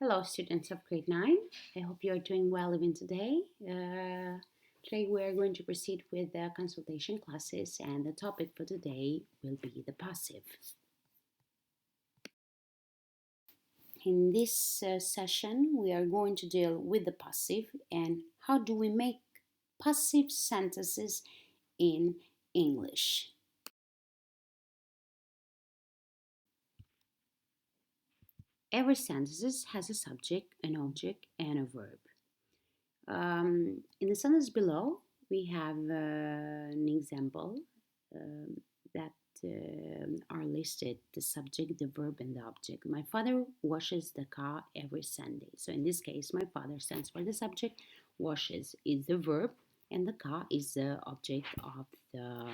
Hello, students of grade 9. I hope you are doing well even today. Today we are going to proceed with the consultation classes, and the topic for today will be the passive. In this session, we are going to deal with the passive and how do we make passive sentences in English. Every sentence has a subject, an object, and a verb. In the sentence below, we have an example that are listed: the subject, the verb, and the object. My father washes the car every Sunday. So in this case, my father stands for the subject, washes is the verb, and the car is the object of the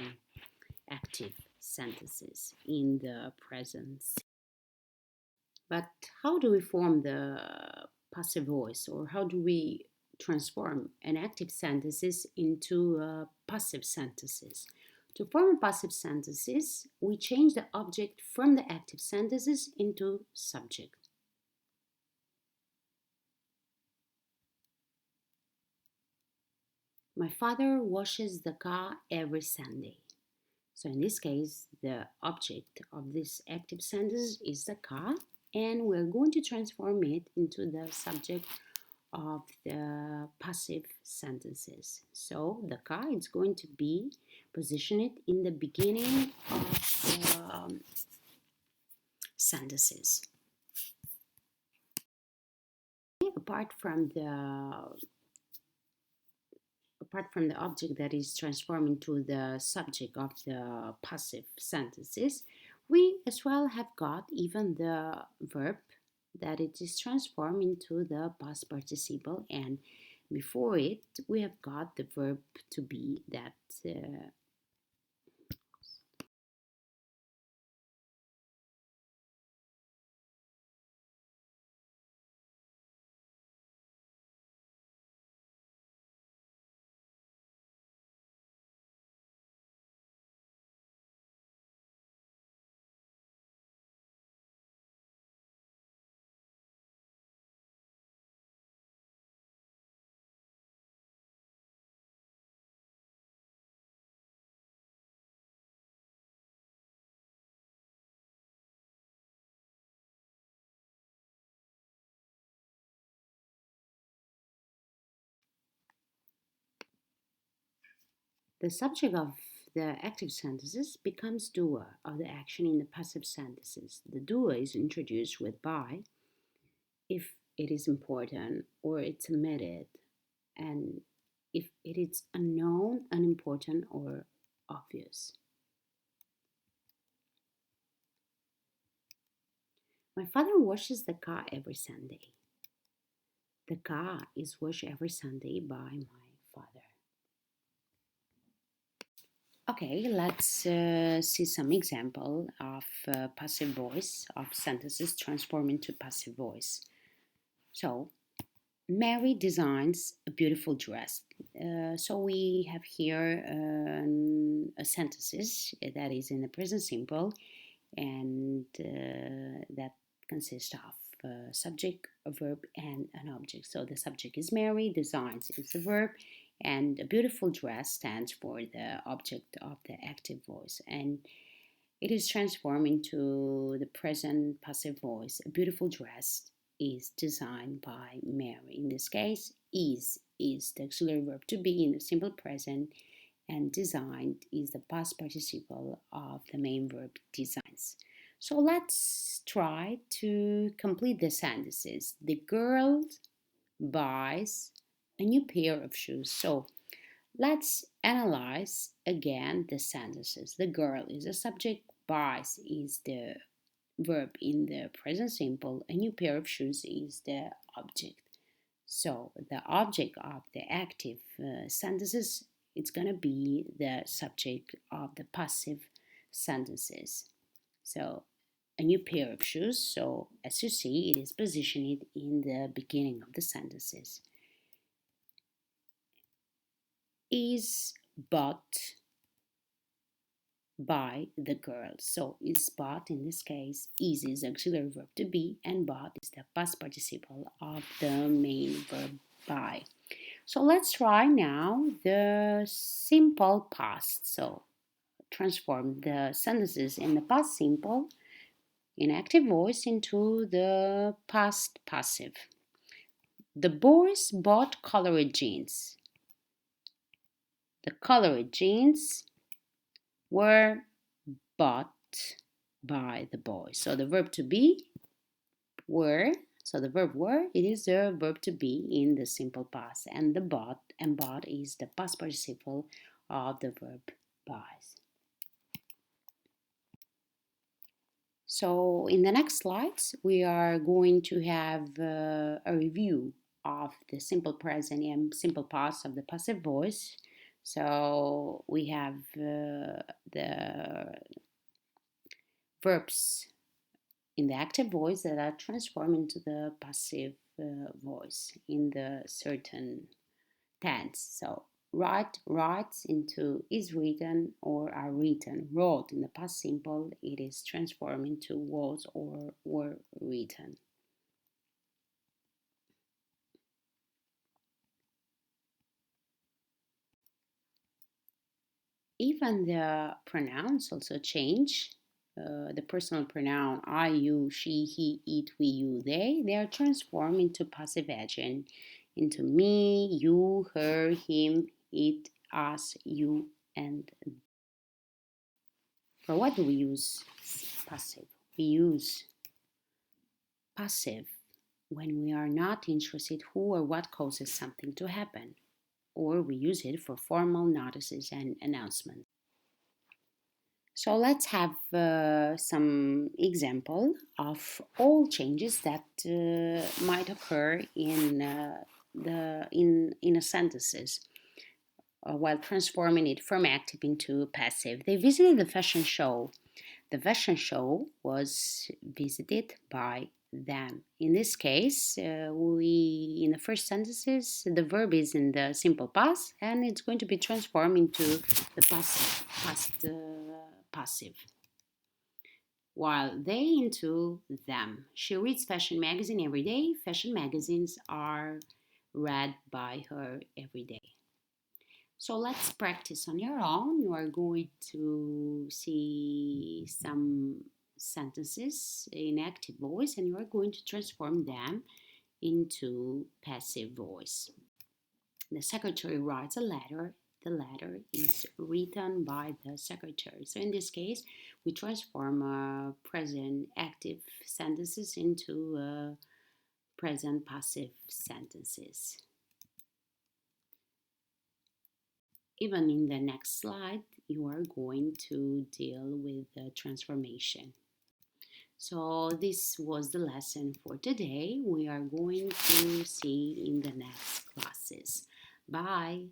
active sentences in the present. But how do we form the passive voice, or how do we transform an active sentences into passive sentences? To form passive sentences, we change the object from the active sentences into subject. My father washes the car every Sunday. So in this case, the object of this active sentence is the car, and we're going to transform it into the subject of the passive sentences. So the car is going to be positioned in the beginning of the sentences. Apart from the object that is transformed into the subject of the passive sentences, we as well have got even the verb that it is transformed into the past participle, and before it we have got the verb to be that the subject of the active sentences becomes doer of the action in the passive sentences. The doer is introduced with by if it is important or it's omitted, and if it is unknown, unimportant, or obvious. My father washes the car every Sunday. The car is washed every Sunday by my father. Okay, let's see some example of passive voice, of sentences transformed into passive voice. So, Mary designs a beautiful dress. So we have here a sentences that is in the present simple, and that consists of a subject, a verb, and an object. So the subject is Mary, designs is the verb, and a beautiful dress stands for the object of the active voice, and it is transformed into the present passive voice. A beautiful dress is designed by Mary. In this case, is the auxiliary verb to be in the simple present, and designed is the past participle of the main verb designs. So let's try to complete the sentences. The girl buys a new pair of shoes. So let's analyze again the sentences. The girl is a subject, buys is the verb in the present simple, a new pair of shoes is the object. So the object of the active sentences, it's going to be the subject of the passive sentences. So a new pair of shoes, so as you see, it is positioned in the beginning of the sentences. Is bought by the girl. So is bought in this case is auxiliary verb to be, and bought is the past participle of the main verb by. So let's try now the simple past. So transform the sentences in the past simple in active voice into the past passive. The boys bought colored jeans. The colored jeans were bought by the boys. So the verb to be were, so the verb were, it is the verb to be in the simple past, and the bought is the past participle of the verb buys. So in the next slides, we are going to have a review of the simple present and simple past of the passive voice. So we have the verbs in the active voice that are transformed into the passive voice in the certain tense. So write, writes into is written or are written. Wrote in the past simple, it is transformed into was or were written. Even the pronouns also change. The personal pronoun I, you, she, he, it, we, you, they are transformed into passive agent, into me, you, her, him, it, us, you, and for what do we use passive? We use passive when we are not interested who or what causes something to happen, or we use it for formal notices and announcements. So let's have some example of all changes that might occur in a sentences while transforming it from active into passive. They visited the fashion show. The fashion show was visited by them. In this case, in the first sentences, the verb is in the simple past, and it's going to be transformed into the passive. While they into them. She reads fashion magazine every day. Fashion magazines are read by her every day. So let's practice on your own. You are going to see some sentences in active voice, and you are going to transform them into passive voice. The secretary writes a letter. The letter is written by the secretary. So in this case, we transform present active sentences into present passive sentences. Even in the next slide, you are going to deal with the transformation. So this was the lesson for today. We are going to see in the next classes. Bye.